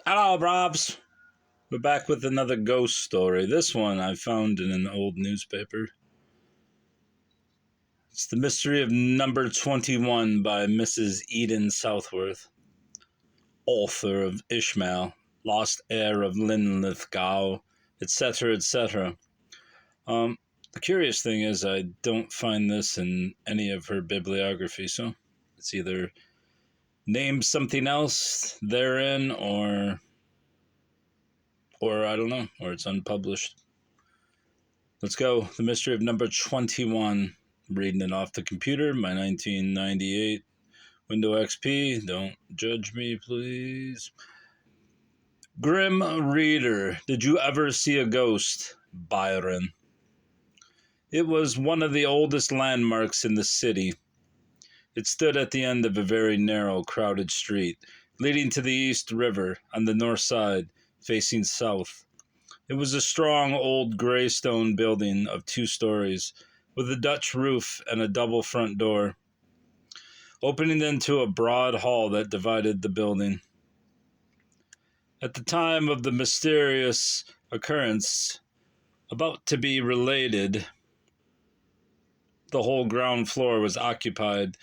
Hello, Brobs. We're back with another ghost story. This one I found in an old newspaper. It's The Mystery of Number 21 by Mrs. Eden Southworth, author of Ishmael, Lost Heir of Linlithgow, etc., etc. The curious thing is I don't find this in any of her bibliography, so it's either named something else therein or I don't know, or it's unpublished. Let's go. The Mystery of Number 21. I'm reading it off the computer, my 1998 Window XP. Don't judge me, please. Grim Reader, did you ever see a ghost? Byron. It was one of the oldest landmarks in the city. It stood at the end of a very narrow, crowded street, leading to the East River on the north side, facing south. It was a strong old gray stone building of 2 stories, with a Dutch roof and a double front door, opening into a broad hall that divided the building. At the time of the mysterious occurrence about to be related, the whole ground floor was occupied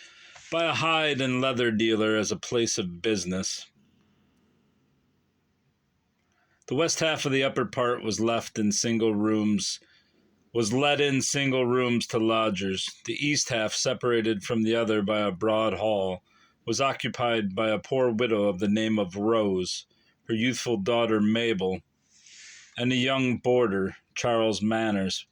by a hide and leather dealer as a place of business. The west half of the upper part was let in single rooms to lodgers. The east half, separated from the other by a broad hall, was occupied by a poor widow of the name of Rose, her youthful daughter Mabel, and a young boarder, Charles Manners.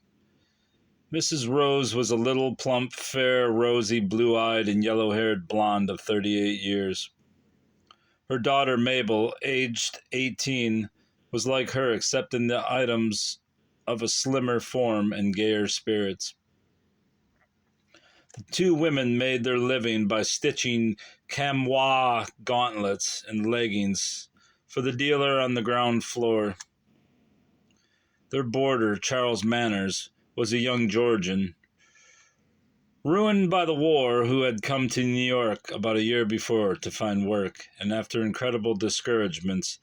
Mrs. Rose was a little, plump, fair, rosy, blue-eyed, and yellow-haired blonde of 38 years. Her daughter Mabel, aged 18, was like her except in the items of a slimmer form and gayer spirits. The 2 women made their living by stitching chamois gauntlets and leggings for the dealer on the ground floor. Their boarder, Charles Manners, was a young Georgian, ruined by the war, who had come to New York about a year before to find work, and after incredible discouragements,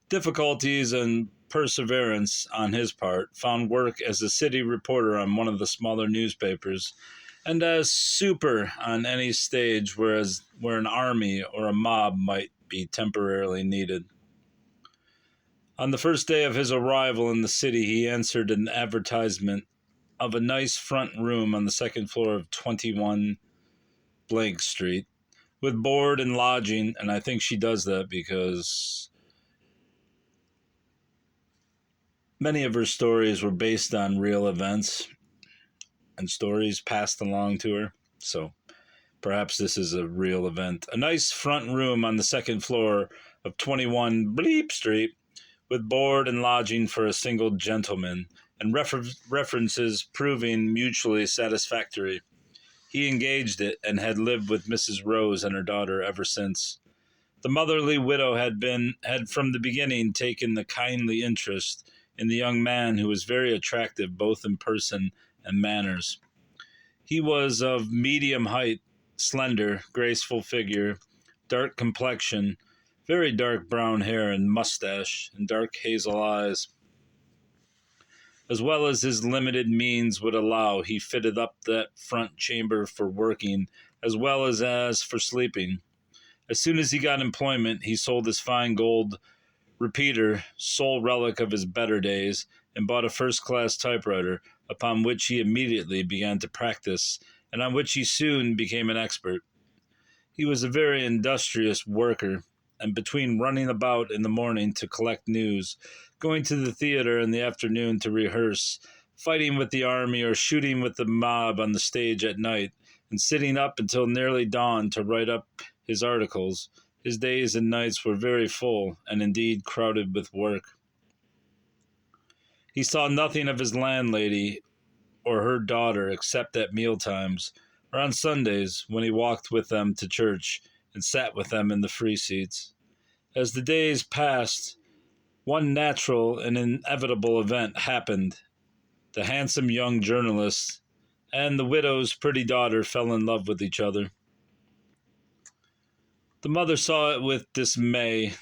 difficulties, and perseverance on his part, found work as a city reporter on one of the smaller newspapers, and as super on any stage where an army or a mob might be temporarily needed. On the first day of his arrival in the city, he answered an advertisement of a nice front room on the second floor of 21 Blank Street, with board and lodging, and I think she does that because many of her stories were based on real events and stories passed along to her, so perhaps this is a real event. A nice front room on the second floor of 21 Bleep Street, with board and lodging for a single gentleman, and references proving mutually satisfactory. He engaged it and had lived with Mrs. Rose and her daughter ever since. The motherly widow had from the beginning taken a kindly interest in the young man, who was very attractive both in person and manners. He was of medium height, slender, graceful figure, dark complexion, very dark brown hair and mustache, and dark hazel eyes. As well as his limited means would allow, he fitted up that front chamber for working as well as for sleeping. As soon as he got employment, he sold his fine gold repeater, sole relic of his better days, and bought a first-class typewriter, upon which he immediately began to practice, and on which he soon became an expert. He was a very industrious worker, and between running about in the morning to collect news, going to the theater in the afternoon to rehearse, fighting with the army or shooting with the mob on the stage at night, and sitting up until nearly dawn to write up his articles, his days and nights were very full, and indeed crowded with work. He saw nothing of his landlady or her daughter except at mealtimes, or on Sundays when he walked with them to church and sat with them in the free seats. As the days passed, one natural and inevitable event happened. The handsome young journalist and the widow's pretty daughter fell in love with each other. The mother saw it with dismay,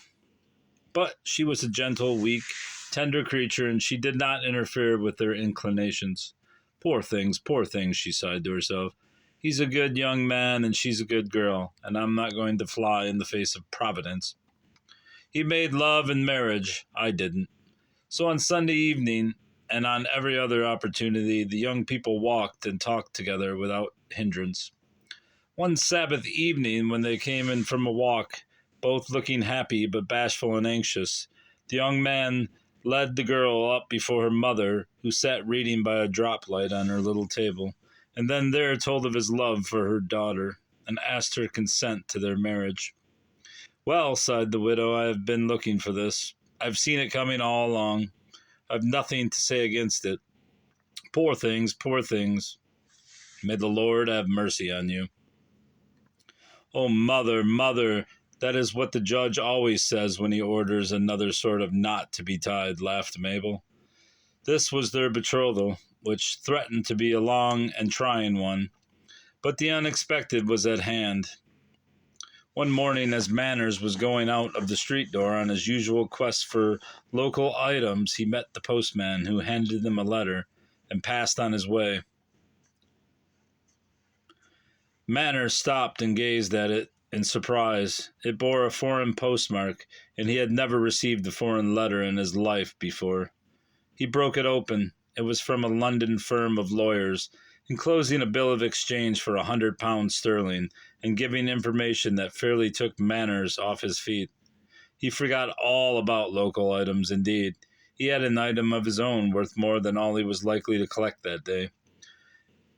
But she was a gentle, weak, tender creature, and she did not interfere with their inclinations. Poor things, she sighed to herself. He's a good young man, and she's a good girl, and I'm not going to fly in the face of Providence. He made love and marriage. I didn't. So on Sunday evening, and on every other opportunity, the young people walked and talked together without hindrance. One Sabbath evening, when they came in from a walk, both looking happy but bashful and anxious, the young man led the girl up before her mother, who sat reading by a drop light on her little table, and then there told of his love for her daughter, and asked her consent to their marriage. Well, sighed the widow, I have been looking for this. I've seen it coming all along. I've nothing to say against it. Poor things, poor things. May the Lord have mercy on you. Oh, mother, mother, that is what the judge always says when he orders another sort of knot to be tied, laughed Mabel. This was their betrothal, which threatened to be a long and trying one, but the unexpected was at hand. One morning, as Manners was going out of the street door on his usual quest for local items, he met the postman, who handed him a letter and passed on his way. Manners stopped and gazed at it in surprise. It bore a foreign postmark, and he had never received a foreign letter in his life before. He broke it open. It was from a London firm of lawyers, enclosing a bill of exchange for £100 sterling, and giving information that fairly took Manners off his feet. He forgot all about local items, indeed. He had an item of his own worth more than all he was likely to collect that day.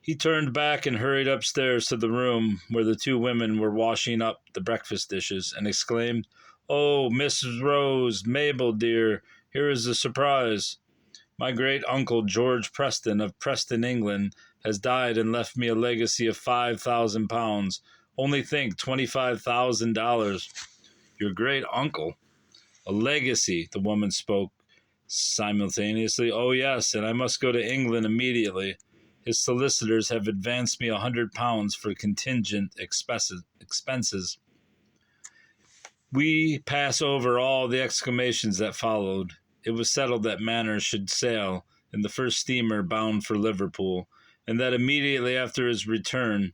He turned back and hurried upstairs to the room where the two women were washing up the breakfast dishes, and exclaimed, "Oh, Mrs. Rose, Mabel, dear, here is a surprise. My great-uncle, George Preston, of Preston, England, has died and left me a legacy of £5,000. Only think, $25,000. Your great-uncle? A legacy," the woman spoke simultaneously. "Oh, yes, and I must go to England immediately. His solicitors have advanced me £100 for contingent expenses." We pass over all the exclamations that followed. It was settled that Manners should sail in the first steamer bound for Liverpool, and that immediately after his return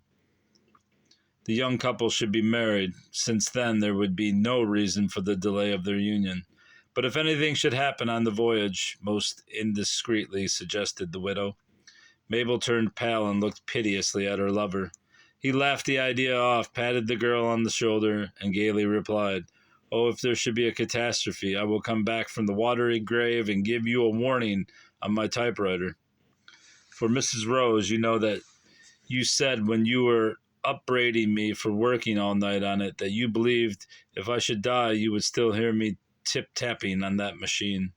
the young couple should be married, since then there would be no reason for the delay of their union. But if anything should happen on the voyage, most indiscreetly suggested the widow. Mabel turned pale and looked piteously at her lover. He laughed the idea off, patted the girl on the shoulder, and gaily replied, "Oh, if there should be a catastrophe, I will come back from the watery grave and give you a warning on my typewriter. For Mrs. Rose, you know that you said when you were upbraiding me for working all night on it that you believed if I should die you would still hear me tip-tapping on that machine.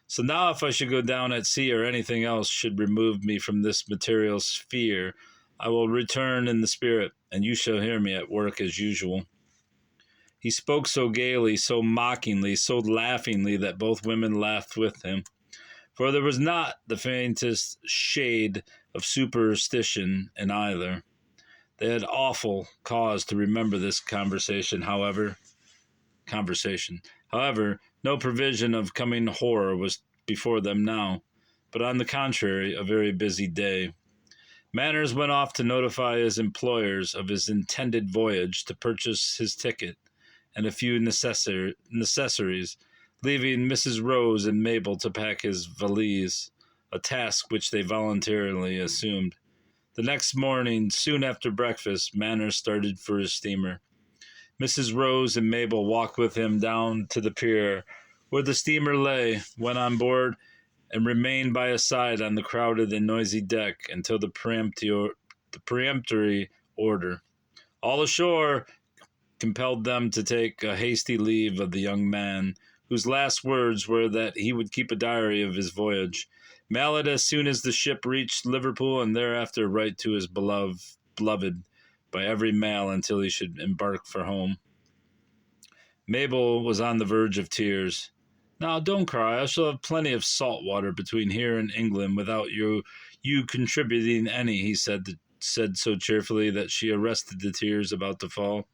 So now if I should go down at sea or anything else should remove me from this material sphere, I will return in the spirit, and you shall hear me at work as usual." He spoke so gaily, so mockingly, so laughingly that both women laughed with him, for there was not the faintest shade of superstition in either. They had awful cause to remember this conversation. However, no provision of coming horror was before them now, but on the contrary, a very busy day. Manners went off to notify his employers of his intended voyage, to purchase his ticket and a few necessaries, leaving Mrs. Rose and Mabel to pack his valise, a task which they voluntarily assumed. The next morning, soon after breakfast, Manners started for his steamer. Mrs. Rose and Mabel walked with him down to the pier where the steamer lay, went on board, and remained by his side on the crowded and noisy deck until the peremptory order, "All ashore," compelled them to take a hasty leave of the young man, whose last words were that he would keep a diary of his voyage, mail it as soon as the ship reached Liverpool, and thereafter write to his beloved by every mail until he should embark for home. Mabel was on the verge of tears. "Now, don't cry. I shall have plenty of salt water between here and England without you contributing any," he said so cheerfully that she arrested the tears about to fall.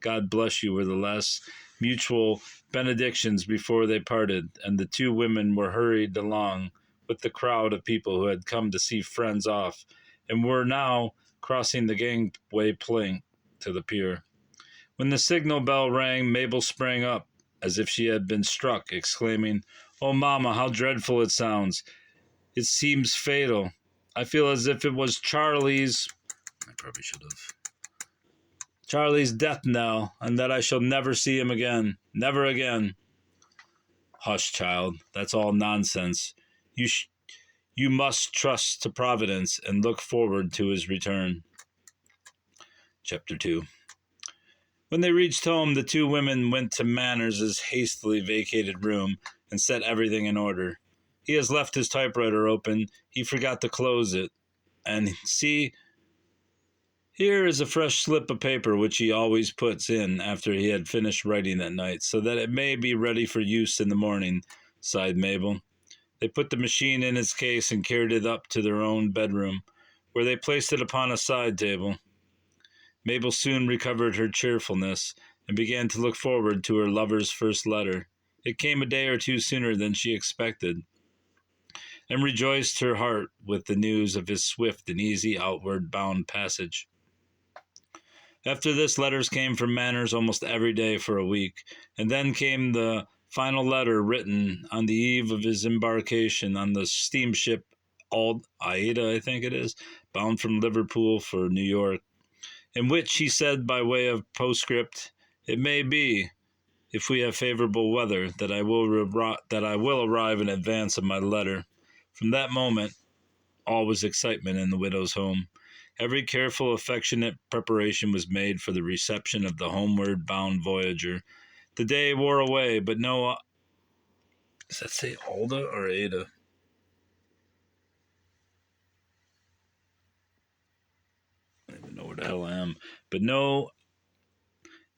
"God bless you," were the last mutual benedictions before they parted, and the two women were hurried along with the crowd of people who had come to see friends off and were now crossing the gangway plank to the pier. When the signal bell rang, Mabel sprang up as if she had been struck, exclaiming, "Oh, Mamma, how dreadful it sounds! It seems fatal. I feel as if it was I probably should have. Charlie's death knell, and that I shall never see him again. Never again." "Hush, child. That's all nonsense. You must trust to Providence and look forward to his return." Chapter 2. When they reached home, the two women went to Manners' hastily vacated room and set everything in order. "He has left his typewriter open. He forgot to close it. And see, here is a fresh slip of paper which he always puts in after he had finished writing at night, so that it may be ready for use in the morning," sighed Mabel. They put the machine in its case and carried it up to their own bedroom, where they placed it upon a side table. Mabel soon recovered her cheerfulness and began to look forward to her lover's first letter. It came a day or two sooner than she expected, and rejoiced her heart with the news of his swift and easy outward bound passage. After this, letters came from Manners almost every day for a week, and then came the final letter written on the eve of his embarkation on the steamship Aida, I think it is, bound from Liverpool for New York, in which he said by way of postscript, "It may be, if we have favorable weather, that I will arrive in advance of my letter." From that moment, all was excitement in the widow's home. Every careful, affectionate preparation was made for the reception of the homeward bound voyager. The day wore away, but no... Does that say Alda or Ada? I don't even know where the hell I am. But no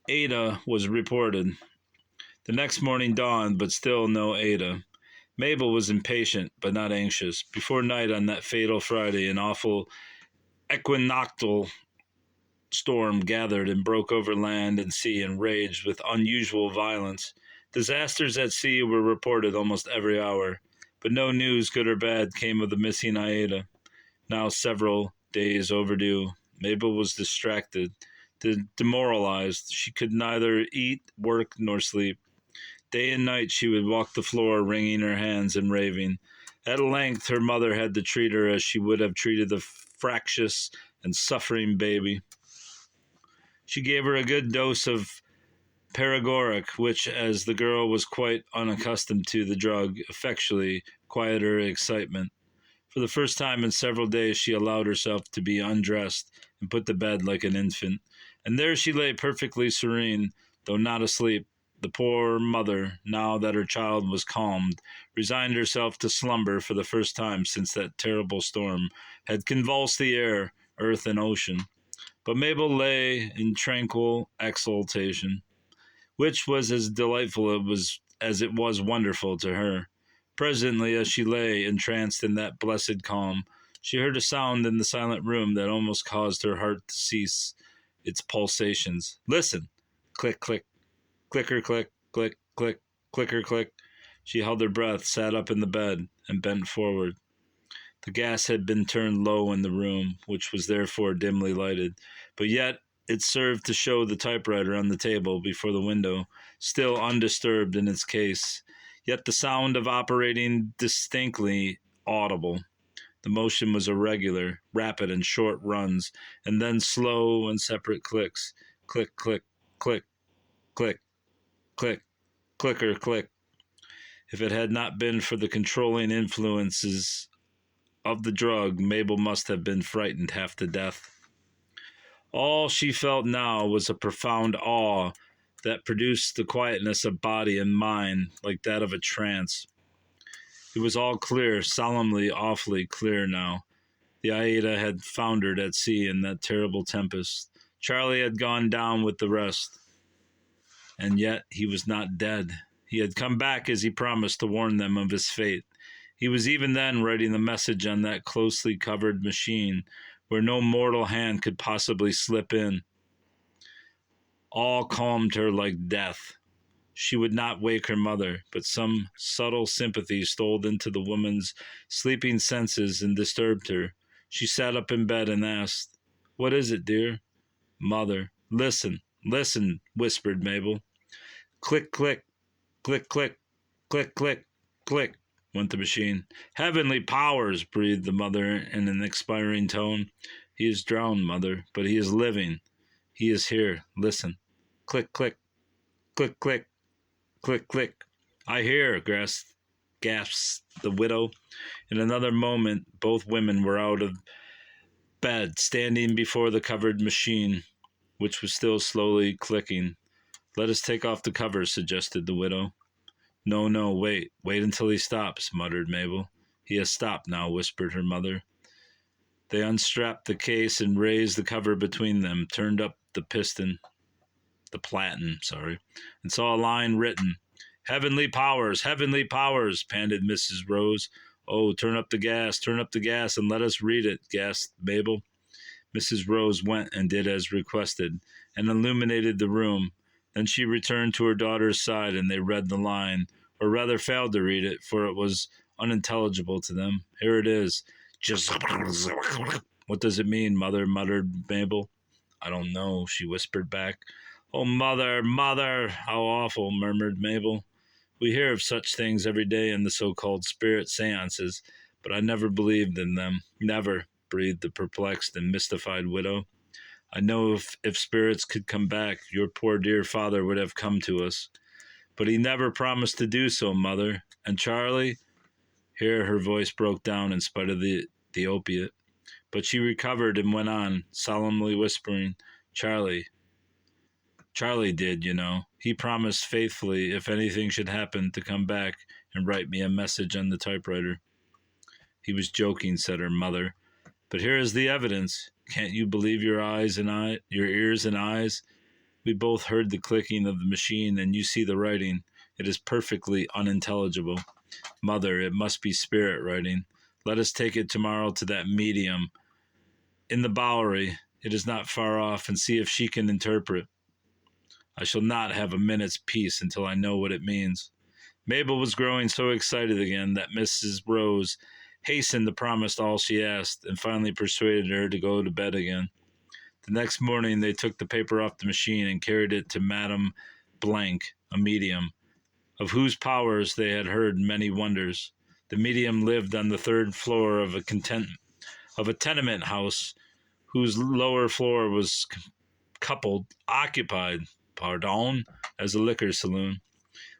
Ada was reported. The next morning dawned, but still no Ada. Mabel was impatient, but not anxious. Before night on that fatal Friday, an awful equinoctial storm gathered and broke over land and sea and raged with unusual violence. Disasters at sea were reported almost every hour, but no news, good or bad, came of the missing Aida. Now several days overdue, Mabel was distracted, demoralized. She could neither eat, work, nor sleep. Day and night she would walk the floor, wringing her hands and raving. At length her mother had to treat her as she would have treated the fractious and suffering baby. She gave her a good dose of paregoric, which, as the girl was quite unaccustomed to the drug, effectually quieted her excitement. For the first time in several days she allowed herself to be undressed and put to bed like an infant, and there she lay perfectly serene, though not asleep. The poor mother, now that her child was calmed, resigned herself to slumber for the first time since that terrible storm had convulsed the air, earth, and ocean. But Mabel lay in tranquil exultation, which was as delightful as it was wonderful to her. Presently, as she lay entranced in that blessed calm, she heard a sound in the silent room that almost caused her heart to cease its pulsations. "Listen!" Click, click, clicker, click, click, click, clicker, click. She held her breath, sat up in the bed, and bent forward. The gas had been turned low in the room, which was therefore dimly lighted, but yet it served to show the typewriter on the table before the window, still undisturbed in its case, yet the sound of operating distinctly audible. The motion was irregular, rapid in short runs, and then slow and separate clicks. Click, click, click, click, click, clicker, click. If it had not been for the controlling influences of the drug, Mabel must have been frightened half to death. All she felt now was a profound awe that produced the quietness of body and mind like that of a trance. It was all clear, solemnly, awfully clear now. The Aida had foundered at sea in that terrible tempest. Charlie had gone down with the rest. And yet he was not dead. He had come back as he promised to warn them of his fate. He was even then writing the message on that closely covered machine, where no mortal hand could possibly slip in. All calmed her like death. She would not wake her mother, but some subtle sympathy stole into the woman's sleeping senses and disturbed her. She sat up in bed and asked, "What is it, dear?" "Mother." "Listen, listen," whispered Mabel. Click, click, click, click, click, click, click, went the machine. "Heavenly powers," breathed the mother in an expiring tone. "He is drowned, mother, but he is living. He is here. Listen. Click, click, click, click, click, click." "I hear," gasped the widow. In another moment, both women were out of bed, standing before the covered machine, which was still slowly clicking. "Let us take off the covers," suggested the widow. "No, no, wait until he stops," muttered Mabel. "He has stopped now," whispered her mother. They unstrapped the case and raised the cover between them, turned up the platen, and saw a line written. "Heavenly powers, heavenly powers," panted Mrs. Rose. "Oh, turn up the gas, and let us read it," gasped Mabel. Mrs. Rose went and did as requested, and illuminated the room. Then she returned to her daughter's side, and they read the line, or rather failed to read it, for it was unintelligible to them. "Here it is." "What does it mean, mother?" muttered Mabel. "I don't know," she whispered back. "Oh, mother, mother, how awful," murmured Mabel. "We hear of such things every day in the so-called spirit seances, but I never believed in them. Never," breathed the perplexed and mystified widow. "I know if spirits could come back, your poor dear father would have come to us. But he never promised to do so, mother. And Charlie—" Here her voice broke down in spite of the opiate, but she recovered and went on, solemnly whispering, Charlie did, you know. He promised faithfully, if anything should happen, to come back and write me a message on the typewriter." "He was joking," said her mother. "But here is the evidence. Can't you believe your ears and eyes? We both heard the clicking of the machine, and you see the writing. It is perfectly unintelligible. Mother, it must be spirit writing. Let us take it tomorrow to that medium in the Bowery. It is not far off, and see if she can interpret. I shall not have a minute's peace until I know what it means." Mabel was growing so excited again that Mrs. Rose hastened to promise all she asked, and finally persuaded her to go to bed again. The next morning they took the paper off the machine and carried it to Madame Blank, a medium, of whose powers they had heard many wonders. The medium lived on the third floor of a tenement house, whose lower floor was occupied, as a liquor saloon.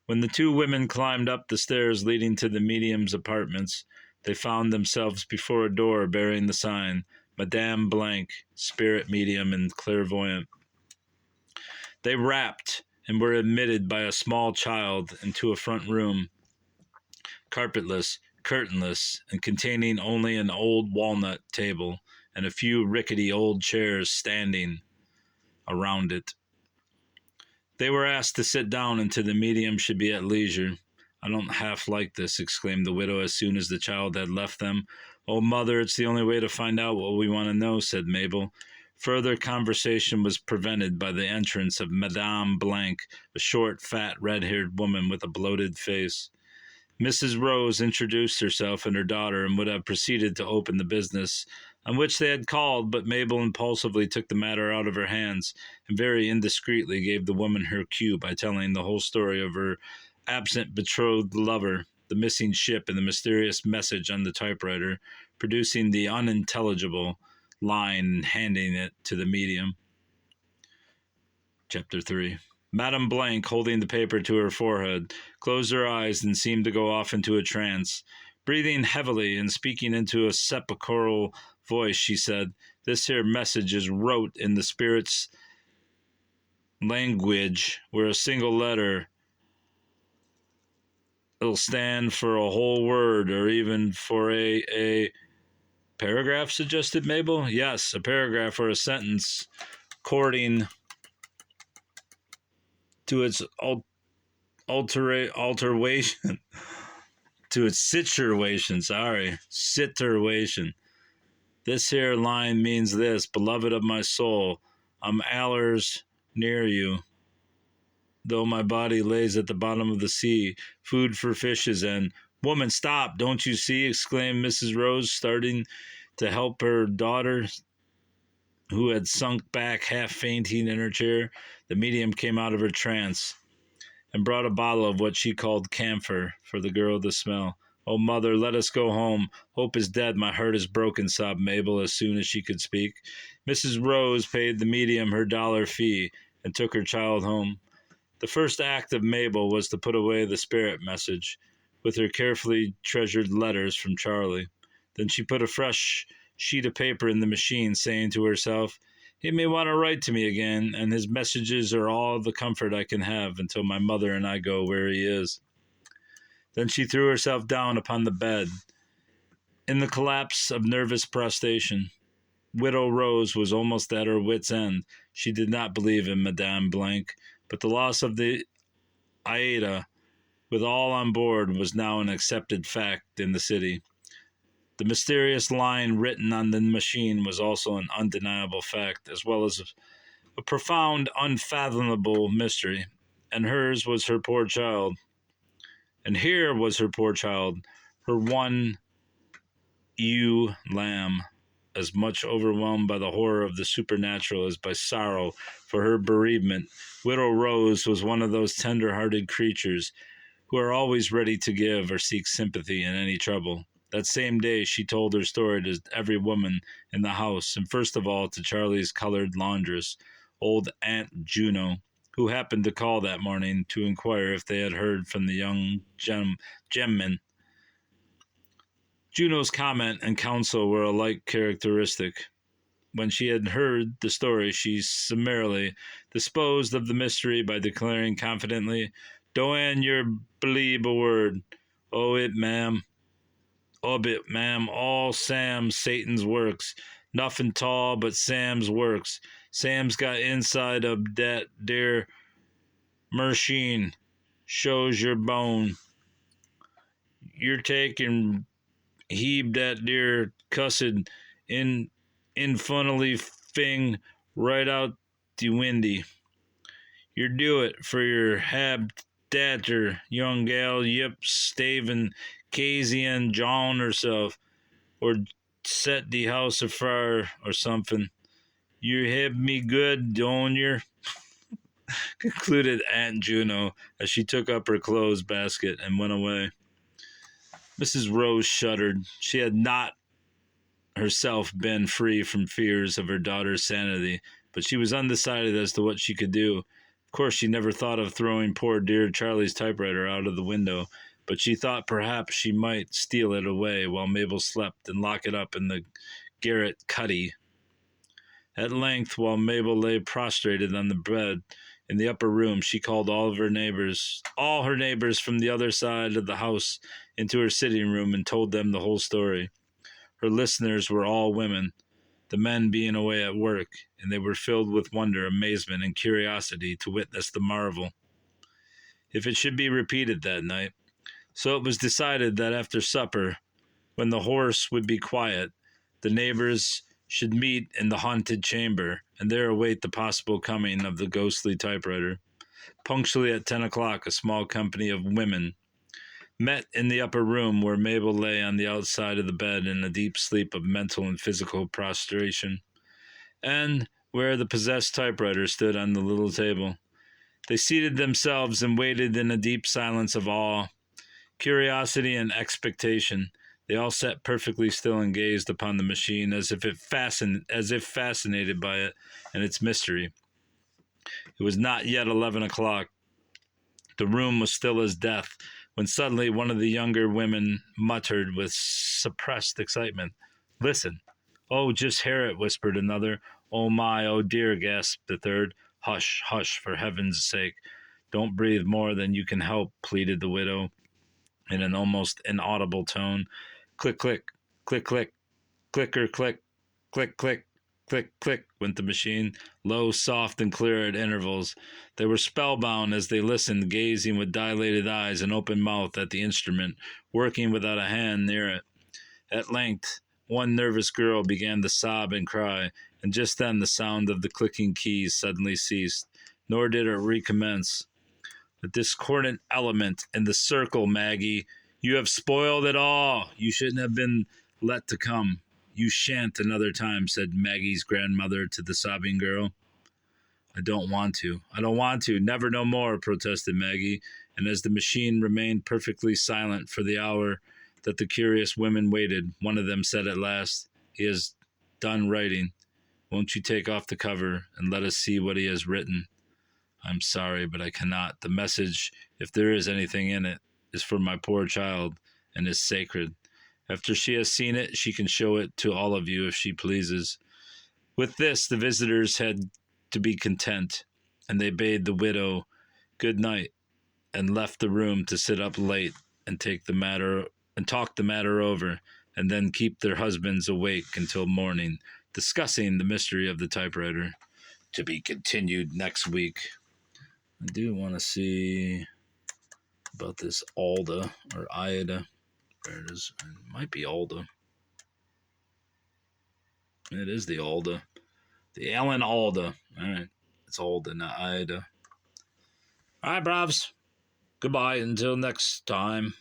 When the two women climbed up the stairs leading to the medium's apartments, they found themselves before a door bearing the sign, Madame Blank, Spirit Medium and Clairvoyant. They rapped and were admitted by a small child into a front room, carpetless, curtainless, and containing only an old walnut table and a few rickety old chairs standing around it. They were asked to sit down until the medium should be at leisure. "I don't half like this," exclaimed the widow as soon as the child had left them. "Oh, mother, it's the only way to find out what we want to know," said Mabel. Further conversation was prevented by the entrance of Madame Blank, a short, fat, red-haired woman with a bloated face. Mrs. Rose introduced herself and her daughter and would have proceeded to open the business on which they had called, but Mabel impulsively took the matter out of her hands and very indiscreetly gave the woman her cue by telling the whole story of her absent betrothed lover, the missing ship, and the mysterious message on the typewriter, producing the unintelligible line and handing it to the medium. Chapter 3. Madame Blank, holding the paper to her forehead, closed her eyes and seemed to go off into a trance. Breathing heavily and speaking into a sepulchral voice, she said, "This here message is wrote in the spirit's language, where a single letter it'll stand for a whole word, or even for a paragraph," suggested Mabel. "Yes, a paragraph or a sentence, according to its alteration, to its situation. This here line means this: beloved of my soul, I'm allers near you. though my body lays at the bottom of the sea, food for fishes and— Woman, stop! Don't you see? Exclaimed Mrs. Rose, starting to help her daughter, who had sunk back half fainting in her chair. The medium came out of her trance and brought a bottle of what she called camphor for the girl to smell. Oh, mother, let us go home. Hope is dead. My heart is broken, sobbed Mabel as soon as she could speak. Mrs. Rose paid the medium her dollar fee and took her child home. The first act of Mabel was to put away the spirit message with her carefully treasured letters from Charlie. Then she put a fresh sheet of paper in the machine, saying to herself, he may want to write to me again, and his messages are all the comfort I can have until my mother and I go where he is. Then she threw herself down upon the bed. In the collapse of nervous prostration, Widow Rose was almost at her wit's end. She did not believe in Madame Blanc, but the loss of the Aida, with all on board, was now an accepted fact in the city. The mysterious line written on the machine was also an undeniable fact, as well as a profound, unfathomable mystery. And hers was her poor child. And here was her poor child, her one ewe lamb, as much overwhelmed by the horror of the supernatural as by sorrow for her bereavement. Widow Rose was one of those tender-hearted creatures who are always ready to give or seek sympathy in any trouble. That same day she told her story to every woman in the house, and first of all to Charlie's colored laundress, old Aunt Juno, who happened to call that morning to inquire if they had heard from the young gemman. Juno's comment and counsel were alike characteristic. When she had heard the story, she summarily disposed of the mystery by declaring confidently, "Doan yer believe a word o' it, ma'am. All Sam's Satan's works. Nuffin' tall but Sam's works. Sam's got inside of dat dere merchine. Shows yer bone. Yer take and heave dat dere cussed infunnily fing right out de windy. Yer do it, for yer hab datter, young gal, yip, stavin', Casey and John herself, or set de house afire, or something. You heb me good, don't yer?" concluded Aunt Juno as she took up her clothes basket and went away. Mrs. Rose shuddered. She had not herself been free from fears of her daughter's sanity, but she was undecided as to what she could do. Of course, she never thought of throwing poor dear Charlie's typewriter out of the window, but she thought perhaps she might steal it away while Mabel slept and lock it up in the garret cuddy. At length, while Mabel lay prostrated on the bed in the upper room, she called all her neighbors from the other side of the house into her sitting room and told them the whole story. Her listeners were all women, the men being away at work, and they were filled with wonder, amazement, and curiosity to witness the marvel, if it should be repeated that night. So it was decided that after supper, when the horse would be quiet, the neighbors should meet in the haunted chamber, and there await the possible coming of the ghostly typewriter. Punctually at 10 o'clock, a small company of women met in the upper room where Mabel lay on the outside of the bed in a deep sleep of mental and physical prostration, and where the possessed typewriter stood on the little table. They seated themselves and waited in a deep silence of awe, curiosity, and expectation. They all sat perfectly still and gazed upon the machine as if fascinated by it and its mystery. It was not yet 11 o'clock. The room was still as death, when suddenly one of the younger women muttered with suppressed excitement, "Listen." "Oh, just hear it," whispered another. "Oh my, oh dear," gasped the third. "Hush, hush, for heaven's sake. Don't breathe more than you can help," pleaded the widow in an almost inaudible tone. Click, click, click, click, clicker, click, click, click, click, click, went the machine, low, soft, and clear at intervals. They were spellbound as they listened, gazing with dilated eyes and open mouth at the instrument, working without a hand near it. At length, one nervous girl began to sob and cry, and just then the sound of the clicking keys suddenly ceased, nor did it recommence. a discordant element in the circle, Maggie. You have spoiled it all. You shouldn't have been let to come. You shan't another time, said Maggie's grandmother to the sobbing girl. I don't want to. I don't want to. Never no more, protested Maggie. And as the machine remained perfectly silent for the hour that the curious women waited, one of them said at last, He has done writing. Won't you take off the cover and let us see what he has written? I'm sorry, but I cannot. The message, if there is anything in it, is for my poor child and is sacred. After she has seen it, she can show it to all of you if she pleases. With this, the visitors had to be content, and they bade the widow good night and left the room to sit up late and talk the matter over, and then keep their husbands awake until morning, discussing the mystery of the typewriter. To be continued next week. I do want to see about this Alda or Ida. There it is. It might be Alda. It is the Alda. The Ellen Alda. All right. It's Alda, not Ida. All right, bravs. Goodbye until next time.